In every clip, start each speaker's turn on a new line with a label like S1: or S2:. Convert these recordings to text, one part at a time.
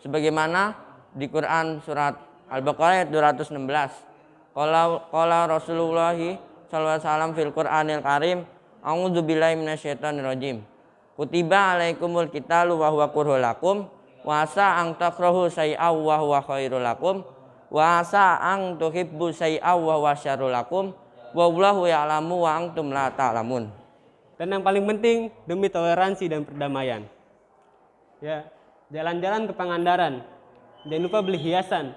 S1: sebagaimana di Quran surat Al-Baqarah ayat 216. Qala Rasulullah sallallahu alaihi wasallam fil Qur'anil Karim, a'udzubillahi minasyaitonir rajim. Kutiba alaikumul qitalu wa huwa kurhul lakum wa asa an takrahu syai'aw wa huwa khairul lakum wa asa an tuhibbu syai'aw wa huwa syarrul lakum wallahu ya'lamu wa antum la ta'lamun.
S2: Dan yang paling penting demi toleransi dan perdamaian. Ya, jalan-jalan ke Pangandaran. Jangan lupa beli hiasan.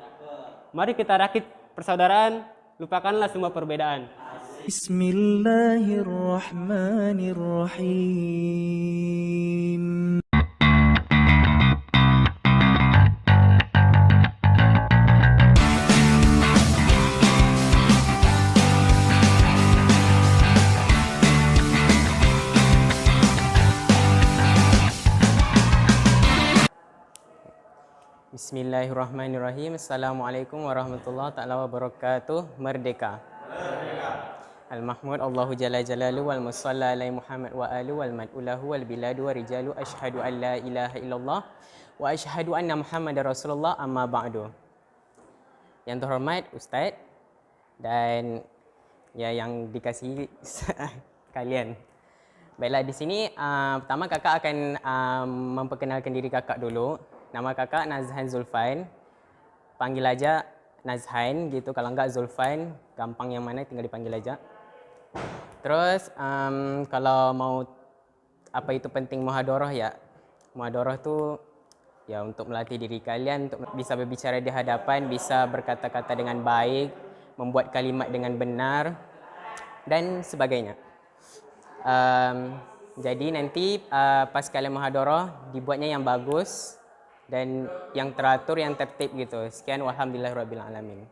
S2: Mari kita rakit persaudaraan, lupakanlah semua perbedaan.
S3: Bismillahirrahmanirrahim.
S4: Bismillahirrahmanirrahim. Assalamualaikum warahmatullahi ta'ala wabarakatuh. Merdeka. Al-Mahmud Allahu Jalla Jalalu wal musalla alai Muhammad wa alu wal mad'ulahu wal biladu wa rijalu ashhadu an la ilaha illallah wa ashhadu anna Muhammadar Rasulullah amma ba'du. Yang terhormat Ustaz dan ya yang dikasihi kalian. Baiklah, di sini pertama kakak akan memperkenalkan diri kakak dulu. Nama kakak Nazhan Zulfan. Panggil aja Nazhan gitu, kalau enggak Zulfan, gampang yang mana tinggal dipanggil aja. Terus kalau mau apa itu penting muhadharah ya. Muhadharah tuh ya untuk melatih diri kalian untuk bisa berbicara di hadapan, bisa berkata-kata dengan baik, membuat kalimat dengan benar dan sebagainya. Jadi nanti pas kalian muhadharah dibuatnya yang bagus dan yang teratur, yang tertib gitu. Sekian, walhamdulillahirabbil alamin.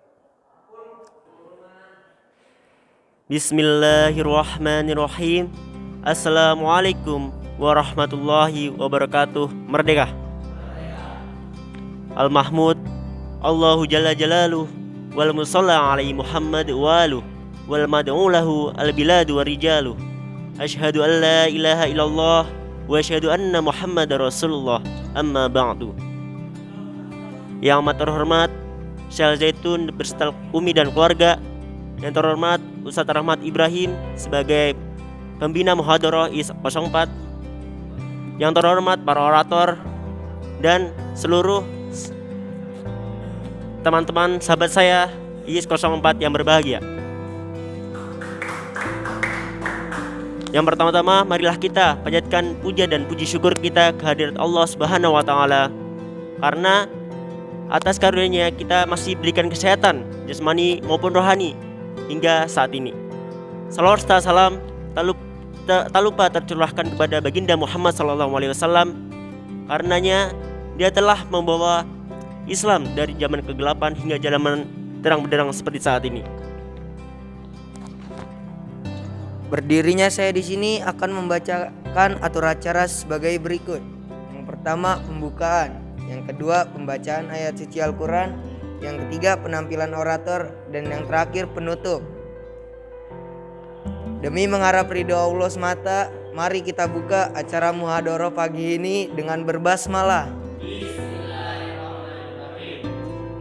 S5: Bismillahirrahmanirrahim. Assalamualaikum warahmatullahi wabarakatuh. Merdeka. Al-Mahmud Allahu Jalla Jalaluh wal musalla alai Muhammad wa aluh wal mad'ulahu al-biladu wa rijaluh. Asyhadu an la ilaha illallah wa asyhadu anna Muhammadar Rasulullah amma ba'du. Yang amat terhormat Syekh Zaitun beserta Umi dan keluarga. Yang terhormat Ustadz Rahmat Ibrahim sebagai pembina muhadharah IS 04. Yang terhormat para orator dan seluruh teman-teman sahabat saya IS 04 yang berbahagia. Yang pertama-tama marilah kita panjatkan puja dan puji syukur kita kehadirat Allah Subhanahu wa taala, karena atas karunia-Nya kita masih berikan kesehatan jasmani maupun rohani hingga saat ini. Salawat serta salam tak lupa tercurahkan kepada baginda Muhammad SAW, karenanya dia telah membawa Islam dari zaman kegelapan hingga zaman terang benderang seperti saat ini.
S6: Berdirinya saya di sini akan membacakan atur acara sebagai berikut. Yang pertama, pembukaan. Yang kedua, pembacaan ayat suci Al-Quran. Yang ketiga, penampilan orator. Dan yang terakhir, penutup. Demi mengharap ridho Allah semata, mari kita buka acara muhadharah pagi ini dengan berbasmalah.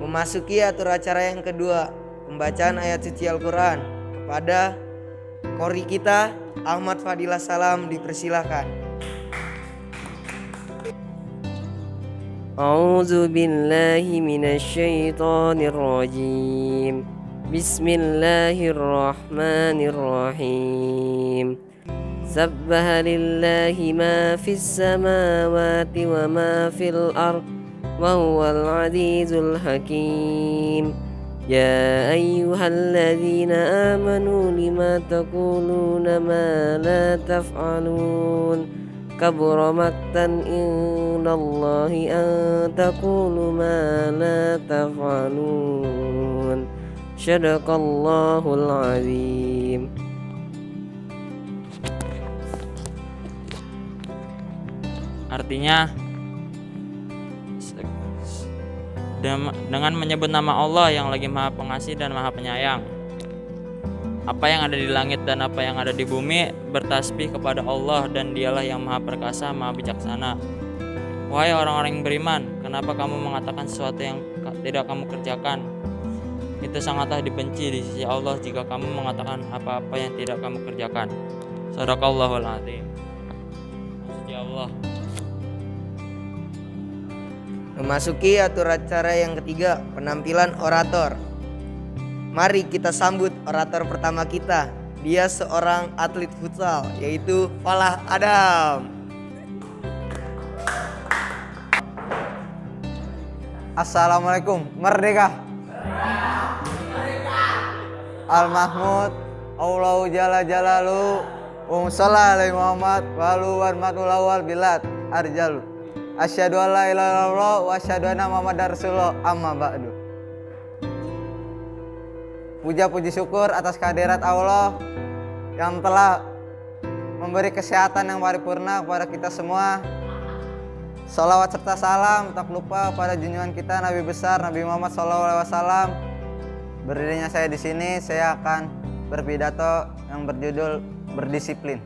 S6: Memasuki atur acara yang kedua, pembacaan ayat suci Al-Quran. Kepada qori kita, Ahmad Fadilah Salam, dipersilahkan.
S7: A'udzu billahi minasyaitonir rajim. Bismillahirrahmanirrahim. Sabbaha lillahi ma fis samawati wa ma fil ard wa huwal azizul hakim. Ya ayyuhalladzina amanu lima taquluna ma la taf'alun. Kabura maktan indallahi an taqulu ma la taf'alun. Shadaqallahul azim.
S8: Artinya dengan menyebut nama Allah yang lagi Maha Pengasih dan Maha Penyayang. Apa yang ada di langit dan apa yang ada di bumi bertasbih kepada Allah, dan Dialah yang Maha Perkasa, Maha Bijaksana. Wahai orang-orang yang beriman, Kenapa kamu mengatakan sesuatu yang tidak kamu kerjakan? Itu sangatlah dibenci di sisi Allah jika kamu mengatakan apa-apa yang tidak kamu kerjakan. Shadaqallahul adzim. Masya Allah.
S6: Memasuki aturan cara yang ketiga, penampilan orator. Mari kita sambut orator pertama kita. Dia seorang atlet futsal, yaitu Falah Adam.
S3: Assalamualaikum, merdeka. Al-Mahmud, Allahu Jalla Jalalu, Alaihi Muhammad, walu warahmatullahi wal bilad, arjalu. Asyhadu an la ilaha illallah wa asyhadu anna Muhammadar Rasulullah, amma ba'du. Puja puji syukur atas kehadirat Allah yang telah memberi kesehatan yang paripurna kepada kita semua. Salawat serta salam tak lupa pada junjungan kita Nabi besar Nabi Muhammad SAW. Berdirinya saya di sini, saya akan berpidato yang berjudul berdisiplin.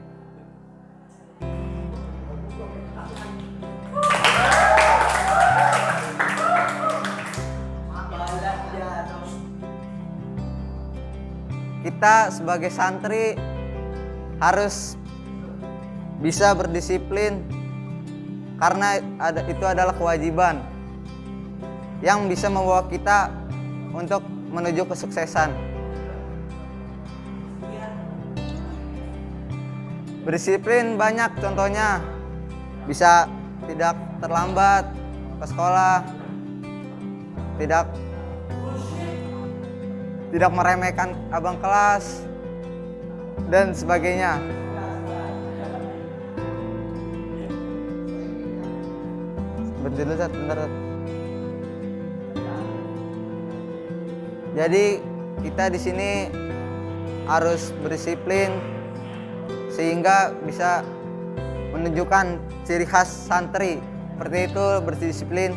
S3: Kita sebagai santri harus bisa berdisiplin karena itu adalah kewajiban yang bisa membawa kita untuk menuju kesuksesan. Berdisiplin banyak contohnya, bisa tidak terlambat ke sekolah, tidak meremehkan abang kelas, dan sebagainya. Bentar. Jadi kita di sini harus berdisiplin sehingga bisa menunjukkan ciri khas santri. Seperti itu, berdisiplin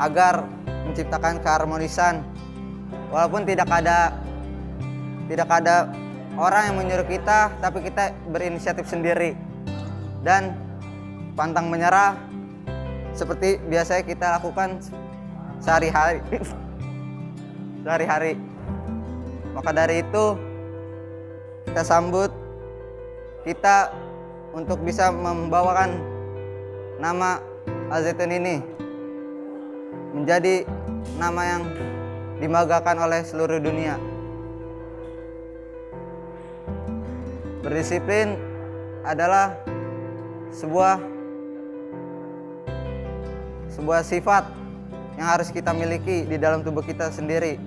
S3: agar menciptakan keharmonisan. Walaupun tidak ada orang yang menyuruh kita, tapi kita berinisiatif sendiri dan pantang menyerah seperti biasa kita lakukan sehari-hari. Maka dari itu kita sambut kita untuk bisa membawakan nama Al-Zaitun ini menjadi nama yang dibanggakan oleh seluruh dunia. Berdisiplin adalah sebuah sifat yang harus kita miliki di dalam tubuh kita sendiri.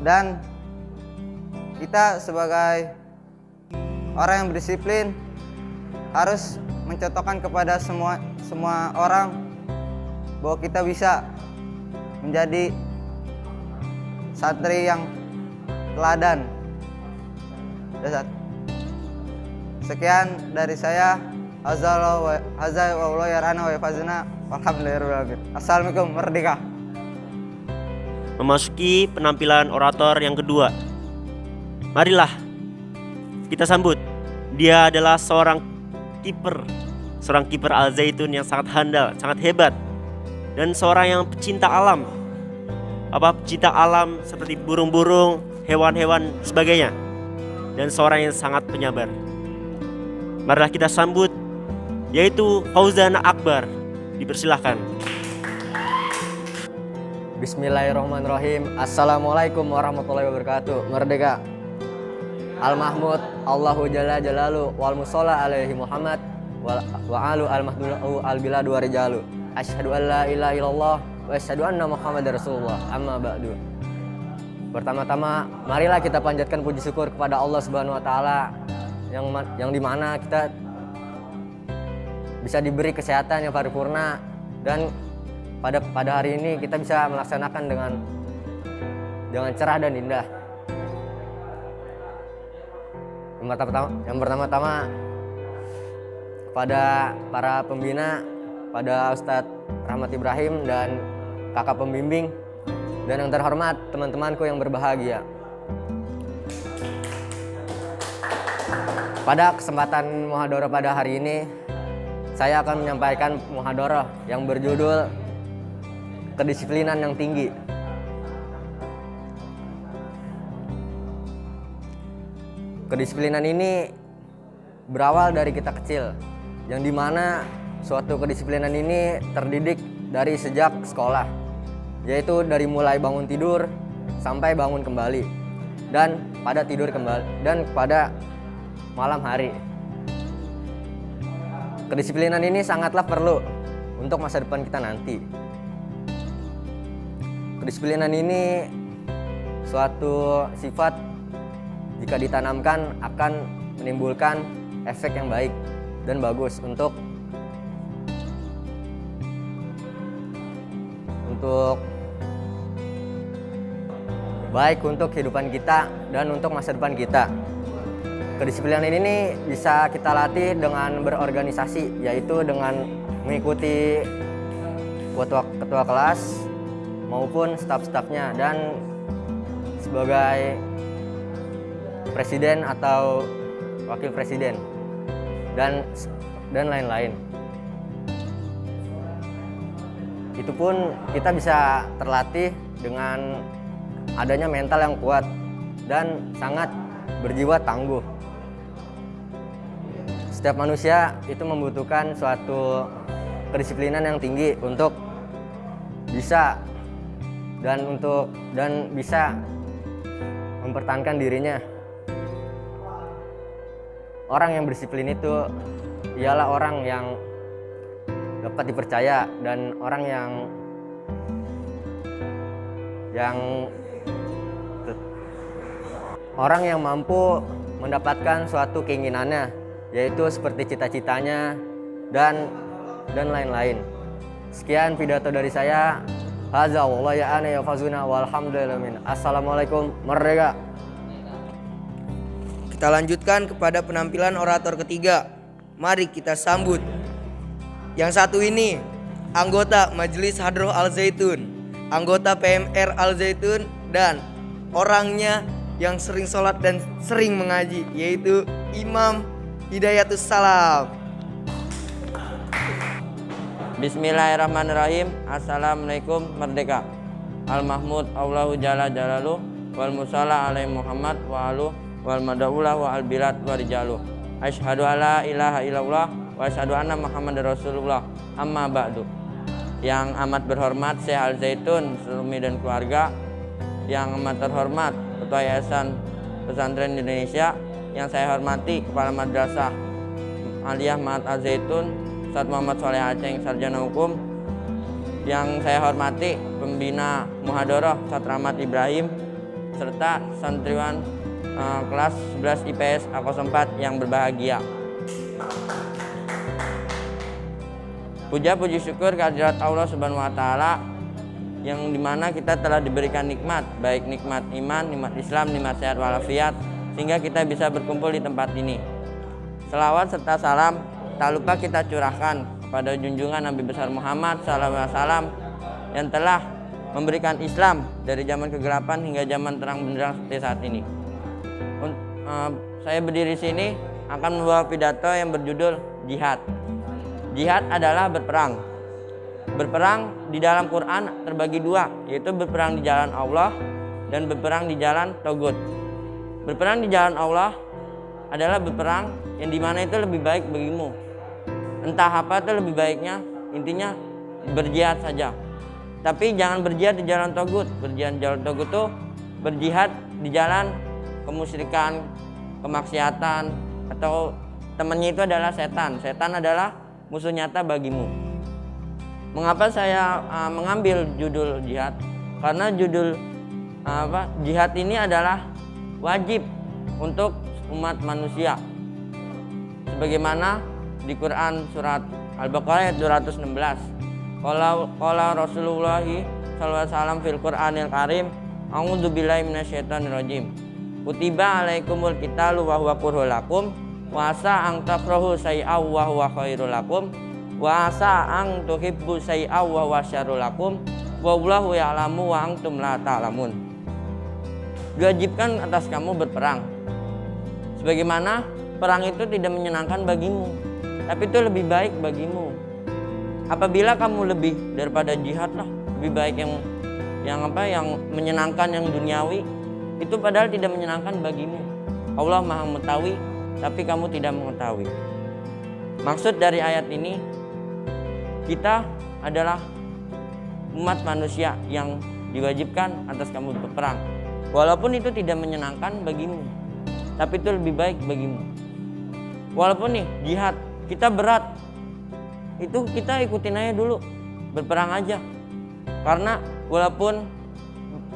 S3: Dan kita sebagai orang yang berdisiplin harus mencontohkan kepada semua orang bahwa kita bisa menjadi santri yang teladan. Sekian dari saya. Assalamualaikum, merdeka.
S5: Memasuki penampilan orator yang kedua. Marilah kita sambut. Dia adalah seorang kiper Al-Zaitun yang sangat handal, sangat hebat, dan seorang yang pecinta alam. Pecinta alam seperti burung-burung, hewan-hewan sebagainya, dan seorang yang sangat penyabar. Marilah kita sambut, yaitu Fauzan Akbar. Dipersilahkan.
S9: Bismillahirrahmanirrahim. Assalamualaikum warahmatullahi wabarakatuh. Merdeka. Al-Mahmud, Allahu Jalla Jalalu, wal musalla alaihi Muhammad, wa alu al-mahdulahu al-biladu wa rijalu. Asyhadu an la ilaha illallah wa asyhadu anna Muhammadar Rasulullah, amma ba'du. Pertama-tama, marilah kita panjatkan puji syukur kepada Allah Subhanahu wa taala yang dimana kita bisa diberi kesehatan yang paripurna, dan pada hari ini kita bisa melaksanakan dengan cerah dan indah. Yang pertama-tama kepada para pembina, pada Ustadz Rahmat Ibrahim dan kakak pembimbing, dan yang terhormat teman-temanku yang berbahagia. Pada kesempatan muhadharah pada hari ini, saya akan menyampaikan muhadarah yang berjudul Kedisiplinan yang Tinggi. Kedisiplinan ini berawal dari kita kecil, yang dimana suatu kedisiplinan ini terdidik dari sejak sekolah, yaitu dari mulai bangun tidur sampai bangun kembali, dan pada tidur kembali, dan pada malam hari. Kedisiplinan ini sangatlah perlu untuk masa depan kita nanti. Kedisiplinan ini suatu sifat jika ditanamkan akan menimbulkan efek yang baik dan bagus untuk baik untuk kehidupan kita dan untuk masa depan kita. Kedisiplinan ini bisa kita latih dengan berorganisasi, yaitu dengan mengikuti ketua kelas maupun staf-stafnya, dan sebagai presiden atau wakil presiden, dan lain-lain. Itu pun kita bisa terlatih dengan adanya mental yang kuat dan sangat berjiwa tangguh. Setiap manusia itu membutuhkan suatu kedisiplinan yang tinggi untuk bisa dan bisa mempertahankan dirinya. Orang yang berdisiplin itu ialah orang yang dapat dipercaya dan orang yang mampu mendapatkan suatu keinginannya, yaitu seperti cita-citanya dan lain-lain. Sekian pidato dari saya. Hadza wallahu ya'ana yafazuna walhamdulillah. Assalamualaikum, merdeka.
S6: Kita lanjutkan kepada penampilan orator ketiga. Mari kita sambut yang satu ini, anggota Majelis Hadroh Al Zaitun, anggota PMR Al Zaitun, dan orangnya yang sering sholat dan sering mengaji, yaitu Imam Hidayatus Salam.
S1: Bismillahirrahmanirrahim. Assalamualaikum, merdeka. Al-Mahmud Allahu Jalla Jalaluh wal musalla alaihi Muhammad wa aluh wal madaulah wa al-bilad wa rijaluh. Asyhadu alla ilaha illallah wa asyhadu anna Muhammadar Rasulullah. Amma ba'du. Yang amat berhormat Syekh Al Zaitun, Umi dan keluarga. Yang amat terhormat Ketua Yayasan Pesantren Indonesia. Yang saya hormati Kepala Madrasah Aliyah Mahat Al Zaitun, Ustaz Muhammad Soleh Aceng, Sarjana Hukum. Yang saya hormati Pembina Muhadarah Ustaz Rahmat Ibrahim, serta santriwan kelas 11 IPS A04 yang berbahagia. Puja puji syukur kehadirat Allah Subhanahu wa taala yang dimana kita telah diberikan nikmat, baik nikmat iman, nikmat Islam, nikmat sehat walafiat, sehingga kita bisa berkumpul di tempat ini. Selawat serta salam tak lupa kita curahkan kepada junjungan Nabi besar Muhammad SAW yang telah memberikan Islam dari zaman kegelapan hingga zaman terang benderang seperti saat ini. Saya berdiri sini akan membawa pidato yang berjudul Jihad. Jihad adalah berperang. Berperang di dalam Quran terbagi dua, yaitu berperang di jalan Allah dan berperang di jalan Togut. Berperang di jalan Allah adalah berperang yang dimana itu lebih baik bagimu. Entah apa itu lebih baiknya, intinya berjihad saja. Tapi jangan berjihad di jalan Togut. Berjihad di jalan Togut itu berjihad di jalan kemusyrikan, kemaksiatan, atau temannya itu adalah setan. Setan adalah musuh nyata bagimu. Mengapa saya mengambil judul jihad? Karena judul jihad ini adalah wajib untuk umat manusia. Sebagaimana di Quran surat Al-Baqarah ayat 216. Qala Rasulullah sallallahu alaihi wasallam fil Qur'anil Karim, a'udzubillahi minasyaitonir rajim. Kutiba alaikumul qitalu wa huwa kurhul lakum wa asa an takrahu syai'aw wa huwa khairul lakum wa asa an tuhibbu syai'aw wa huwa syarrul lakum wallahu ya'lamu wa antum la ta'lamun. Diwajibkan atas kamu berperang. Sebagaimana perang itu tidak menyenangkan bagimu. tapi itu lebih baik bagimu. Apabila kamu lebih daripada jihad lah, lebih baik yang menyenangkan, yang duniawi, itu padahal tidak menyenangkan bagimu. Allah Maha mengetahui, tapi kamu tidak mengetahui. Maksud dari ayat ini, kita adalah umat manusia yang diwajibkan atas kamu berperang. Walaupun itu tidak menyenangkan bagimu, tapi itu lebih baik bagimu. Walaupun nih jihad kita berat, itu kita ikutin aja dulu, berperang aja. Karena walaupun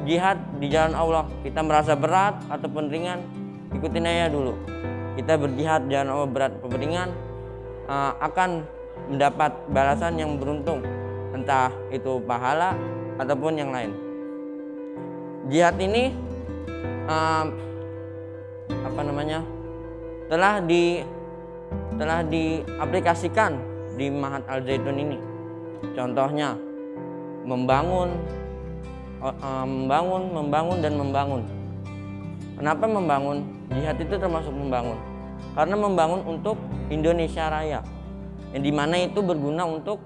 S1: jihad di jalan Allah kita merasa berat ataupun ringan, ikutin aja dulu. Kita berjihad jalan Allah berat ataupun ringan, akan mendapat balasan yang beruntung, entah itu pahala ataupun yang lain. Jihad ini telah diaplikasikan di Ma'had Al Zaitun ini. Contohnya membangun dan membangun. Kenapa membangun? Jihad itu termasuk membangun. Karena membangun untuk Indonesia Raya, yang dimana itu berguna untuk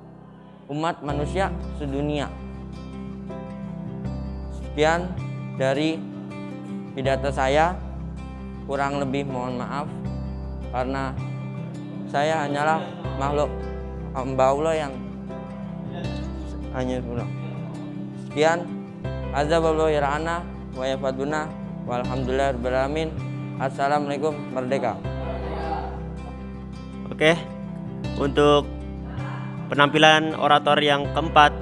S1: umat manusia sedunia. Sekian dari pidato saya, kurang lebih mohon maaf karena saya hanyalah makhluk hamba Allah yang hanya pulang. Sekian, azzaballahu yara'ana wa yafaduna walhamdulillahirabbil alamin. Assalamualaikum, merdeka.
S5: Oke, untuk penampilan orator yang keempat,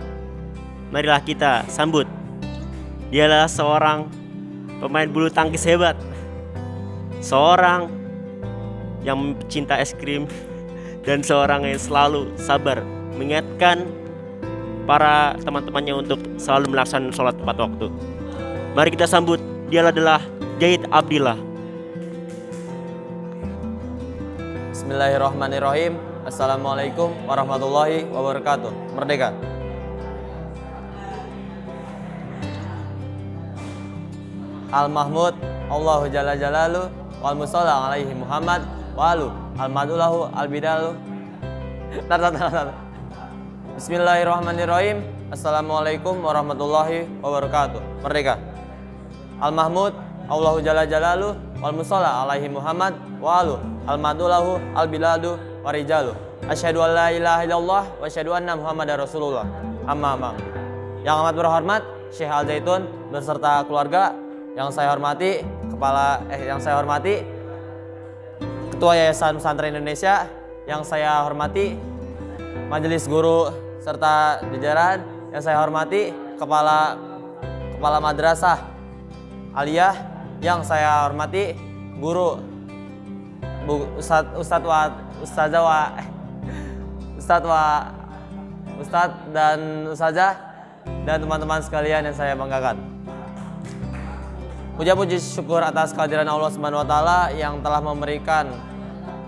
S5: marilah kita sambut. Dialah seorang pemain bulu tangkis hebat, seorang yang cinta es krim, dan seorang yang selalu sabar mengingatkan para teman-temannya untuk selalu melaksanakan sholat tepat waktu. Mari kita sambut, dia adalah Jahid Abdillah.
S10: Bismillahirrahmanirrahim. Assalamualaikum warahmatullahi wabarakatuh. Merdeka. Al-Mahmud Allahu Jalla Jalalu wal musalla alaihi Muhammad wa alu al-madulahu al-bidalu. Bismillahirrahmanirrahim. Assalamualaikum warahmatullahi wabarakatuh. Merdeka. Al-Mahmud Allahu Jalla Jalalu wal musalla alaihi Muhammad wa alu al-madulahu al-biladu warijalu. Asyhadu an la ilaha illallah wa asyhadu anna Muhammadar Rasulullah. Amma. Yang amat berhormat Syekh Al Zaitun beserta keluarga, yang saya hormati Ketua Yayasan Pesantren Indonesia, yang saya hormati Majelis Guru serta jajaran, yang saya hormati Kepala Madrasah Aliyah, yang saya hormati guru Ustadz dan Ustazah, dan teman-teman sekalian yang saya banggakan. Puji syukur atas kehadiran Allah Subhanahu wa taala yang telah memberikan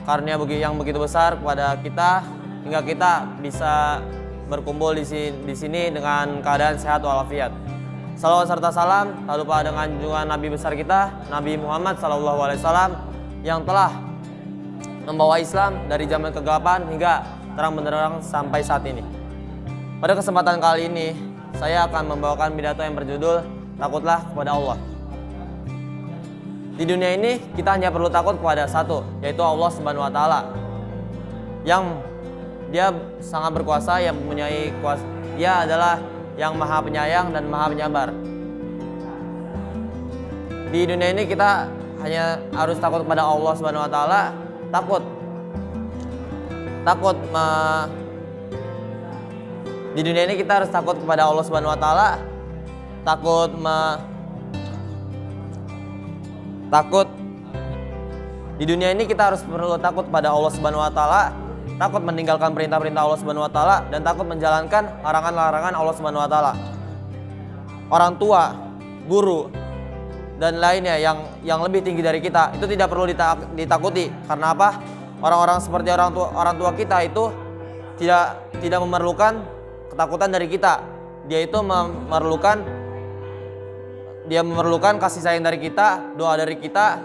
S10: karunia yang begitu besar kepada kita hingga kita bisa berkumpul di sini dengan keadaan sehat walafiat. Salawat serta salam tak lupa dengan junjungan Nabi besar kita, Nabi Muhammad SAW, yang telah membawa Islam dari zaman kegelapan hingga terang benderang sampai saat ini. Pada kesempatan kali ini, saya akan membawakan pidato yang berjudul Takutlah kepada Allah. Di dunia ini kita hanya perlu takut kepada satu, yaitu Allah Subhanahu wa taala. Yang Dia sangat berkuasa, yang mempunyai kuasa. Dia adalah yang Maha Penyayang dan Maha Penyabar. Di dunia ini kita hanya harus takut kepada Allah Subhanahu wa taala, di dunia ini kita harus takut kepada Allah Subhanahu wa taala, di dunia ini kita harus perlu takut pada Allah Subhanahu wa taala, takut meninggalkan perintah-perintah Allah Subhanahu wa taala, dan takut menjalankan larangan-larangan Allah Subhanahu wa taala. Orang tua, guru, dan lainnya yang lebih tinggi dari kita itu tidak perlu ditakuti. Karena apa? Orang-orang seperti orang tua kita itu tidak memerlukan ketakutan dari kita. Dia memerlukan kasih sayang dari kita, doa dari kita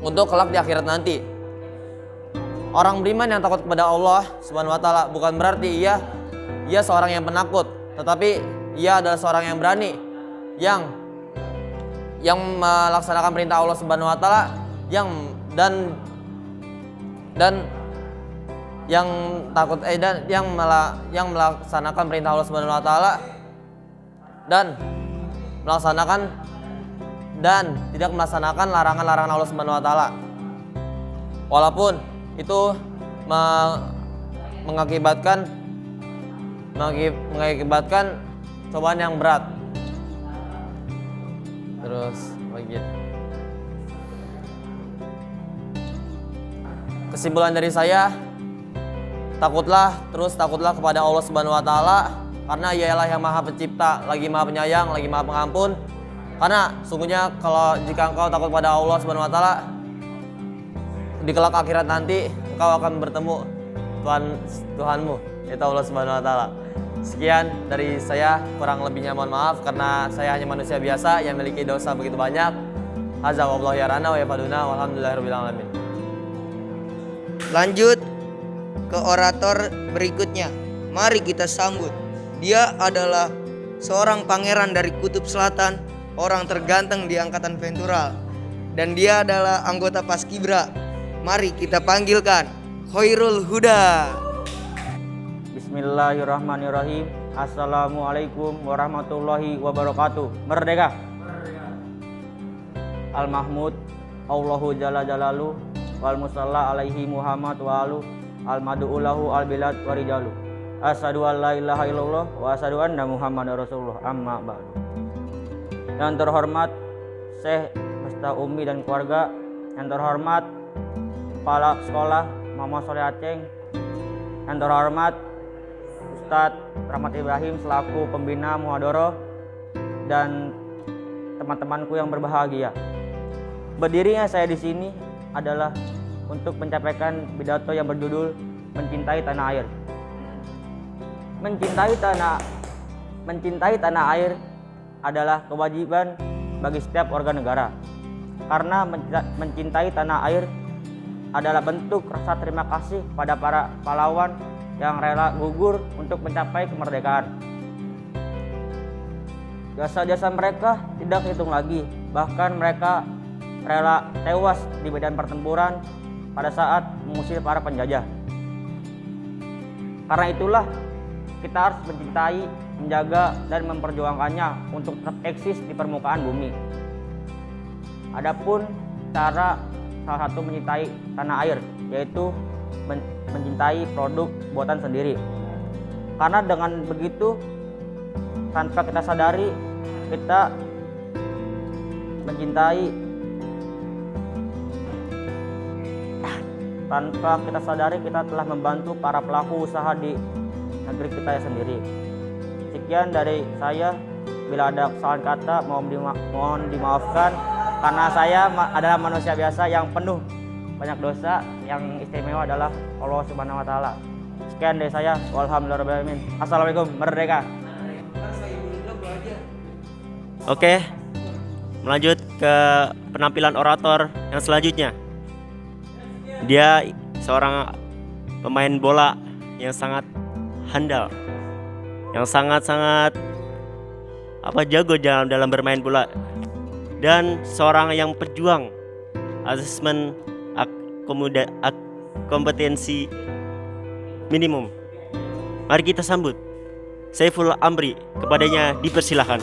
S10: untuk kelak di akhirat nanti. orang beriman yang takut kepada Allah Subhanahu wa taala bukan berarti ia seorang yang penakut, tetapi ia adalah seorang yang berani, yang melaksanakan perintah Allah Subhanahu wa taala, yang melaksanakan perintah Allah Subhanahu wa taala dan tidak melaksanakan larangan-larangan Allah Subhanahu wa taala. Walaupun itu mengakibatkan cobaan yang berat. Terus begitu. Kesimpulan dari saya, takutlah kepada Allah Subhanahu wa taala, karena Ialah yang Maha Pencipta, lagi Maha Penyayang, lagi Maha Pengampun. Karena sungguhnya jika engkau takut pada Allah Subhanahu wa taala, di kelak akhirat nanti engkau akan bertemu Tuhanmu, yaitu Allah Subhanahu wa taala. Sekian dari saya, kurang lebihnya mohon maaf karena saya hanya manusia biasa yang memiliki dosa begitu banyak. Azza wa Allahu yarana wa yafaduna walhamdulillahirabbil alamin.
S6: Lanjut ke orator berikutnya. Mari kita sambut. Dia adalah seorang pangeran dari Kutub Selatan, orang terganteng di angkatan Ventural, dan dia adalah anggota Paskibra. Mari kita panggilkan Khairul Huda.
S1: Bismillahirrahmanirrahim. Assalamualaikum warahmatullahi wabarakatuh. Merdeka. Al-Mahmud Allahu Jalla Jalalu wal musalla alaihi Muhammad wa alu al-madu'ulahu al-bilad wa rijalu. Asyhadu an la ilaha illallah wa asyhadu anna Muhammadar Rasulullah, amma ba'du. Yang terhormat Syekh beserta Umi dan keluarga, yang terhormat Kepala Sekolah Muhammad Sholeh Aceng, yang terhormat Ustadz Rahmat Ibrahim selaku pembina Muhadharah, dan teman-temanku yang berbahagia. Berdirinya saya di sini adalah untuk menyampaikan pidato yang berjudul Mencintai Tanah Air. Mencintai tanah air adalah kewajiban bagi setiap warga negara. Karena mencintai tanah air adalah bentuk rasa terima kasih pada para pahlawan yang rela gugur untuk mencapai kemerdekaan. Jasa-jasa mereka tidak hitung lagi, bahkan mereka rela tewas di medan pertempuran pada saat mengusir para penjajah. Karena itulah kita harus mencintai, menjaga, dan memperjuangkannya untuk tetap eksis di permukaan bumi. Adapun cara salah satu mencintai tanah air, yaitu mencintai produk buatan sendiri. Karena dengan begitu, tanpa kita sadari, kita kita telah membantu para pelaku usaha di negeri kita sendiri. Sekian dari saya. Bila ada kesalahan kata mohon dimaafkan, karena saya adalah manusia biasa yang penuh banyak dosa. Yang istimewa adalah Allah Subhanahu wa taala. Sekian dari saya. Walhamdulillahirabbil alamin. Assalamualaikum. Merdeka.
S5: Oke, melanjut ke penampilan orator yang selanjutnya. Dia seorang pemain bola yang sangat handal, yang sangat jago dalam bermain bola, dan seorang yang pejuang asesmen kompetensi minimum. Mari kita sambut Saiful Amri, kepadanya dipersilahkan.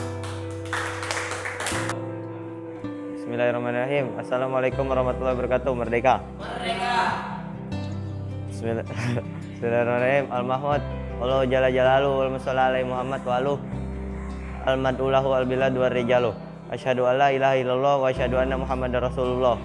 S3: Bismillahirrahmanirrahim. Assalamualaikum warahmatullahi wabarakatuh. Merdeka. Bismillahirrahmanirrahim. Al-Mahmud Allahu Jalla Jalalu wal musalla alaihi Muhammad wa alu al-mad'ulahu al-bilad wa rijalu. Asyhadu an la ilaha illallah wa asyhadu anna Muhammadar Rasulullah.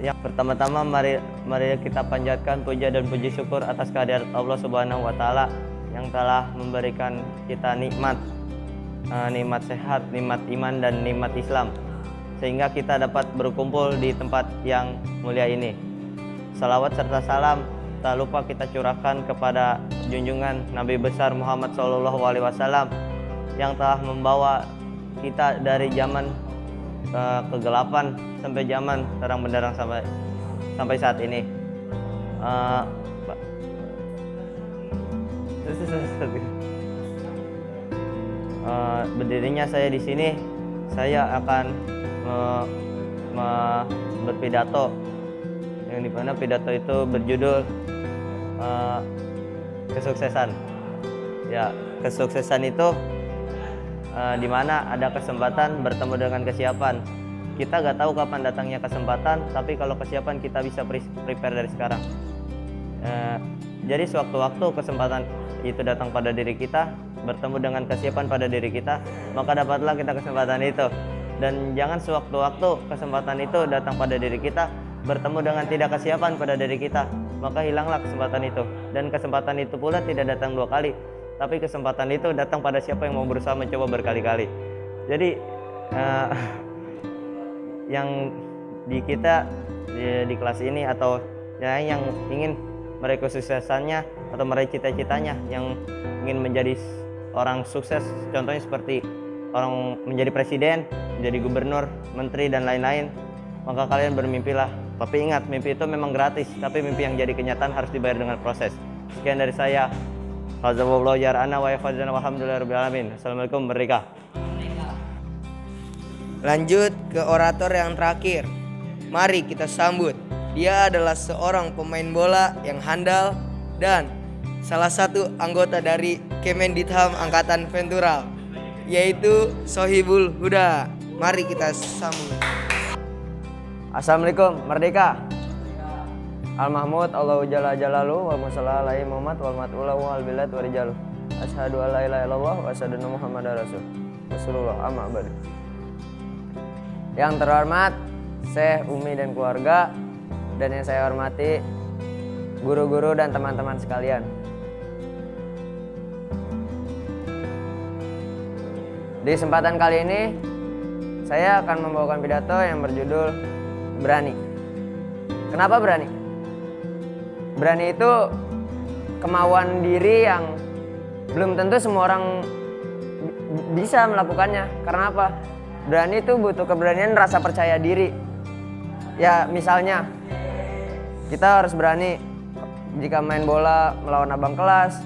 S3: Yang pertama-tama mari kita panjatkan puja dan puji syukur atas kehadirat Allah Subhanahu wa taala yang telah memberikan kita nikmat sehat, nikmat iman, dan nikmat Islam, sehingga kita dapat berkumpul di tempat yang mulia ini. Salawat serta salam tak lupa kita curahkan kepada junjungan Nabi besar Muhammad SAW yang telah membawa kita dari zaman
S11: kegelapan sampai zaman terang benderang sampai saat ini. Berdirinya saya di sini, saya akan berpidato yang dimana pidato itu berjudul kesuksesan. Ya, kesuksesan itu dimana ada kesempatan bertemu dengan kesiapan. Kita gak tahu kapan datangnya kesempatan, tapi kalau kesiapan kita bisa prepare dari sekarang. Jadi sewaktu-waktu kesempatan itu datang pada diri kita, bertemu dengan kesiapan pada diri kita, maka dapatlah kita kesempatan itu. Dan jangan sewaktu-waktu kesempatan itu datang pada diri kita, bertemu dengan tidak kesiapan pada diri kita, maka hilanglah kesempatan itu. Dan kesempatan itu pula tidak datang 2 kali, tapi kesempatan itu datang pada siapa yang mau berusaha mencoba berkali-kali. Jadi yang di kita di kelas ini, atau yang ingin meraih kesuksesannya atau meraih cita-citanya, yang ingin menjadi orang sukses, contohnya seperti orang menjadi presiden, menjadi gubernur, menteri, dan lain-lain, maka kalian bermimpilah. Tapi ingat, mimpi itu memang gratis, tapi mimpi yang jadi kenyataan harus dibayar dengan proses. Sekian dari saya. Assalamualaikum, merdeka.
S6: Lanjut ke orator yang terakhir. Mari kita sambut. Dia adalah seorang pemain bola yang handal dan salah satu anggota dari Kemenditham Angkatan Ventural, yaitu Sohibul Huda. Mari kita sambut.
S9: Assalamualaikum, merdeka. Al-Mahmud Allahu Jalla Jalalu wa musalla alaihi Muhammad wal mat'ulahu wal bilad wa rijalu. Asyhadu an la ilaha illallah wa asyhadu anna Muhammadar Rasulullah. Amma ba'du. Yang terhormat Syekh, Umi, dan keluarga, dan yang saya hormati guru-guru dan teman-teman sekalian. Di kesempatan kali ini saya akan membawakan pidato yang berjudul Berani. Kenapa berani? Berani itu kemauan diri yang belum tentu semua orang bisa melakukannya. Karena apa? Berani itu butuh keberanian, rasa percaya diri. Ya, misalnya kita harus berani jika main bola melawan abang kelas,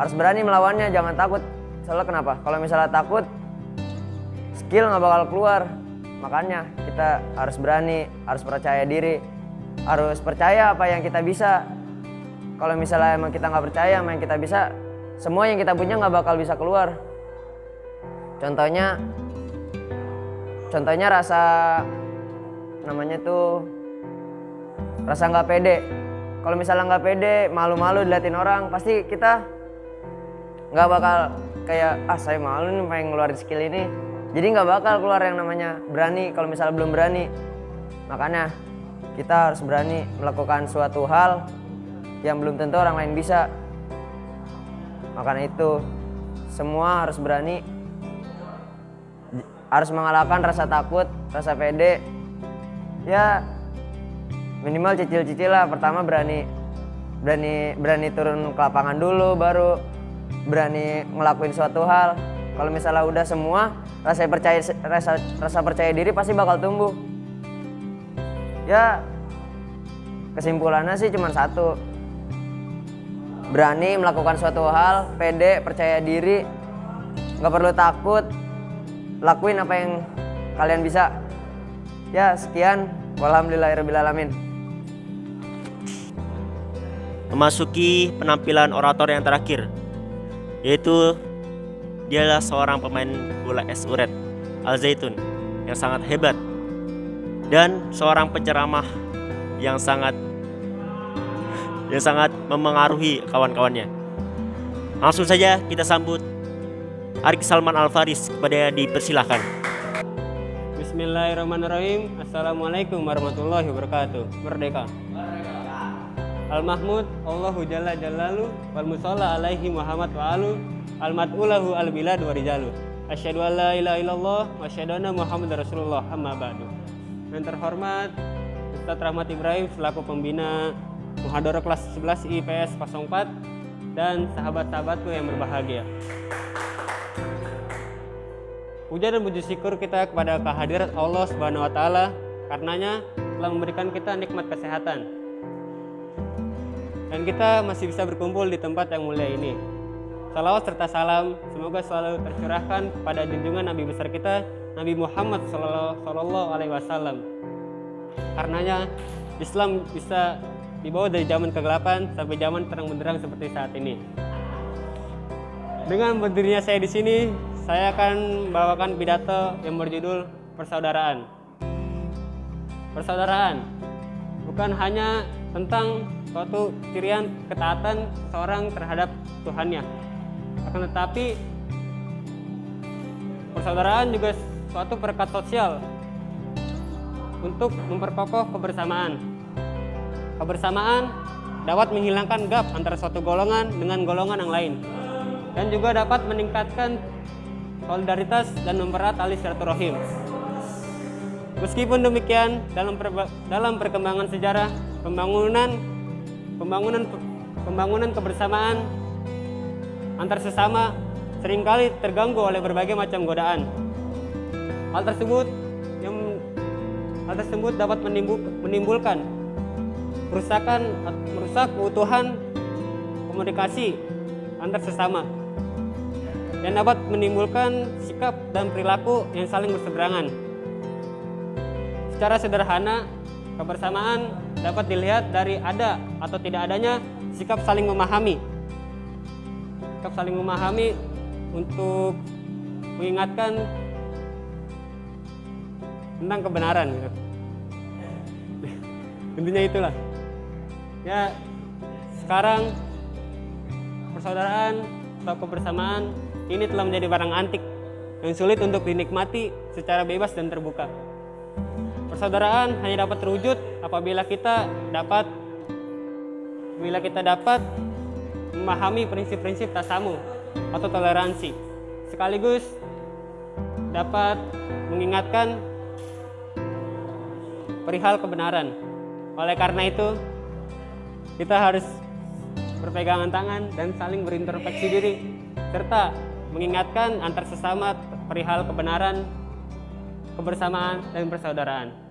S9: harus berani melawannya, jangan takut. Soalnya kenapa? Kalau misalnya takut, skill nggak bakal keluar. Makanya kita harus berani, harus percaya diri, harus percaya apa yang kita bisa. Kalau misalnya emang kita nggak percaya apa yang kita bisa, semua yang kita punya nggak bakal bisa keluar. Contohnya rasa namanya tuh rasa nggak pede. Kalau misalnya nggak pede, malu-malu diliatin orang, pasti kita nggak bakal kayak saya malu nih pengen ngeluarin skill ini. Jadi nggak bakal keluar yang namanya berani kalau misalnya belum berani. Makanya kita harus berani melakukan suatu hal yang belum tentu orang lain bisa. Makanya itu semua harus berani, harus mengalahkan rasa takut, rasa pede. Ya minimal cicil-cicil lah. Pertama berani turun ke lapangan dulu, baru berani ngelakuin suatu hal. Kalau misalnya udah semua, rasa percaya diri pasti bakal tumbuh. Ya kesimpulannya sih cuma satu. Berani melakukan suatu hal, pede, percaya diri, nggak perlu takut, lakuin apa yang kalian bisa. Ya sekian, walhamdulillahirabbil alamin.
S5: Memasuki penampilan orator yang terakhir, yaitu dialah seorang pemain bola es uret Al Zaitun yang sangat hebat dan seorang penceramah yang sangat memengaruhi kawan-kawannya. Langsung saja kita sambut Arik Salman Al Faris, kepada dipersilahkan.
S2: Bismillahirrahmanirrahim. Assalamualaikum warahmatullahi wabarakatuh. Merdeka. Al-Mahmud Allahu Jalla Jalalu wal musalla alaihi Muhammad wa alu al-mat'ulahu al-bilad wa rijalu. Asyhadu an la ilaha illallah wa asyhadu anna Muhammadar Rasulullah. Amma ba'du. Yang terhormat Ustaz Rahmat Ibrahim selaku pembina Muhadarah kelas 11 IPS 04 dan sahabat-sahabatku yang berbahagia. puja dan puji syukur kita kepada kehadirat Allah Subhanahu wa taala, karenanya telah memberikan kita nikmat kesehatan. Dan kita masih bisa berkumpul di tempat yang mulia ini. Salawat serta salam semoga selalu tercurahkan kepada junjungan Nabi besar kita, Nabi Muhammad sallallahu alaihi wasallam. Karenanya Islam bisa dibawa dari zaman kegelapan sampai zaman terang benderang seperti saat ini. Dengan berdirinya saya di sini, saya akan membawakan pidato yang berjudul persaudaraan. Persaudaraan bukan hanya tentang suatu cirian ketaatan seorang terhadap Tuhannya, akan tetapi persaudaraan juga suatu perekat sosial untuk memperkokoh kebersamaan. Kebersamaan dapat menghilangkan gap antara suatu golongan dengan golongan yang lain, dan juga dapat meningkatkan solidaritas dan mempererat tali silaturahim. Meskipun demikian, dalam perkembangan sejarah pembangunan kebersamaan antar sesama seringkali terganggu oleh berbagai macam godaan. Hal tersebut dapat menimbulkan merusak keutuhan komunikasi antar sesama dan dapat menimbulkan sikap dan perilaku yang saling berseberangan. Secara sederhana, kebersamaan dapat dilihat dari ada atau tidak adanya sikap saling memahami. Sikap saling memahami untuk mengingatkan tentang kebenaran gitu. Intinya itulah. Ya, sekarang persaudaraan atau kebersamaan ini telah menjadi barang antik yang sulit untuk dinikmati secara bebas dan terbuka. Persaudaraan hanya dapat terwujud apabila kita dapat memahami prinsip-prinsip tasamu atau toleransi, sekaligus dapat mengingatkan perihal kebenaran. Oleh karena itu, kita harus berpegangan tangan dan saling berintrospeksi diri, serta mengingatkan antar sesama perihal kebenaran, kebersamaan, dan persaudaraan.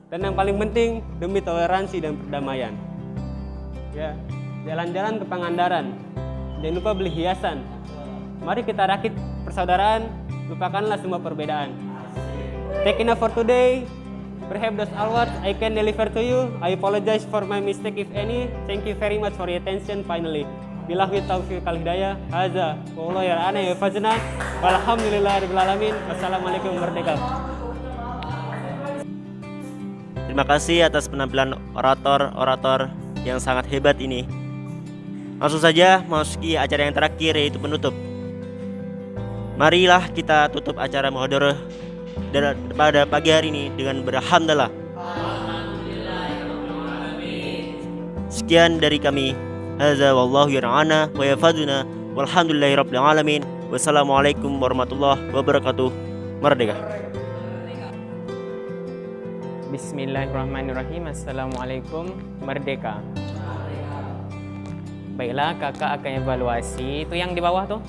S2: Dan yang paling penting, demi toleransi dan perdamaian. Ya, jalan-jalan ke Pangandaran, jangan lupa beli hiasan. Mari kita rakit persaudaraan, lupakanlah semua perbedaan. Take enough for today. Perhaps that's all what I can deliver to you. I apologize for my mistake if any. Thank you very much for your attention finally. Billahi taufiq wal hidayah. Hadza wallahu yar'ana ya fazna. Walhamdulillahirabbil alamin. Wassalamualaikum merdeka.
S5: Terima kasih atas penampilan orator-orator yang sangat hebat ini. Langsung saja memasuki acara yang terakhir, yaitu penutup. Marilah kita tutup acara muhadarah pada pagi hari ini dengan berhamdalah. Sekian dari kami. Hadza wallahu yar'ana wa yafaduna walhamdulillahirabbil alamin. Wassalamualaikum warahmatullahi wabarakatuh. Merdeka.
S4: Bismillahirrahmanirrahim. Assalamualaikum. Merdeka. Baiklah, kakak akan evaluasi. Itu yang di bawah tuh.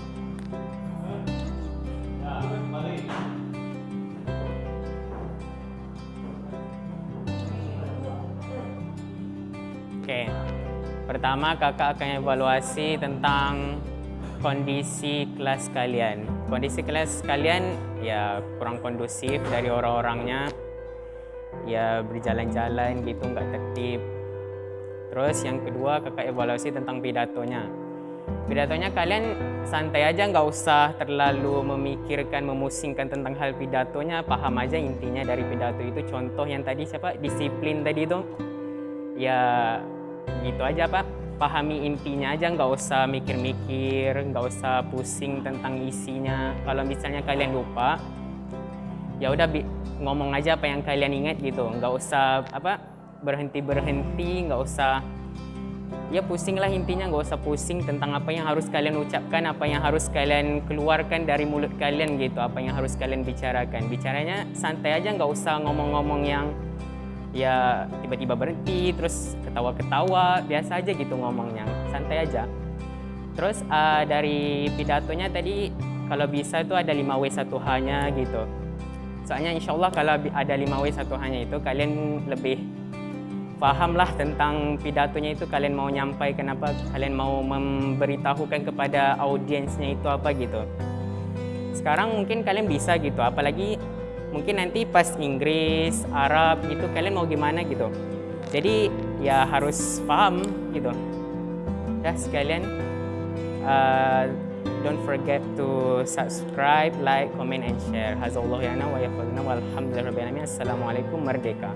S4: Oke. Pertama, kakak akan evaluasi tentang kondisi kelas kalian. Kondisi kelas kalian ya kurang kondusif dari orang-orangnya. Ya berjalan-jalan gitu, nggak tertib. Terus yang kedua, kakak evaluasi tentang pidatonya. Pidatonya kalian santai aja, nggak usah terlalu memikirkan, memusingkan tentang hal pidatonya. Paham aja intinya dari pidato itu. Contoh yang tadi siapa? Disiplin tadi itu. Ya gitu aja Pak. Pahami intinya aja, nggak usah mikir-mikir, nggak usah pusing tentang isinya. Kalau misalnya kalian lupa, ya udah ngomong aja apa yang kalian ingat gitu, nggak usah berhenti, nggak usah ya pusing lah intinya, nggak usah pusing tentang apa yang harus kalian ucapkan, apa yang harus kalian keluarkan dari mulut kalian gitu, apa yang harus kalian bicarakan. Bicaranya santai aja, nggak usah ngomong-ngomong yang ya tiba-tiba berhenti terus ketawa-ketawa, biasa aja gitu ngomongnya, santai aja. Terus dari pidatonya tadi kalau bisa itu ada 5W1H-nya gitu. Soalnya insya Allah kalau ada 5W1H-nya itu kalian lebih paham lah tentang pidatonya itu, kalian mau nyampai kenapa, kalian mau memberitahukan kepada audiensnya itu apa gitu. Sekarang mungkin kalian bisa gitu, apalagi mungkin nanti pas Inggris, Arab gitu, kalian mau gimana gitu. Jadi ya harus paham gitu. Ya sekalian, don't forget to subscribe, like, comment, and share. Hazallahu ya'na wa yafadna walhamdulillahirabbil alamin. Assalamualaikum, merdeka.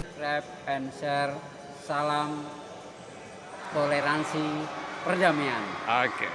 S12: Subscribe and share. Salam toleransi perdamaian.
S13: Oke.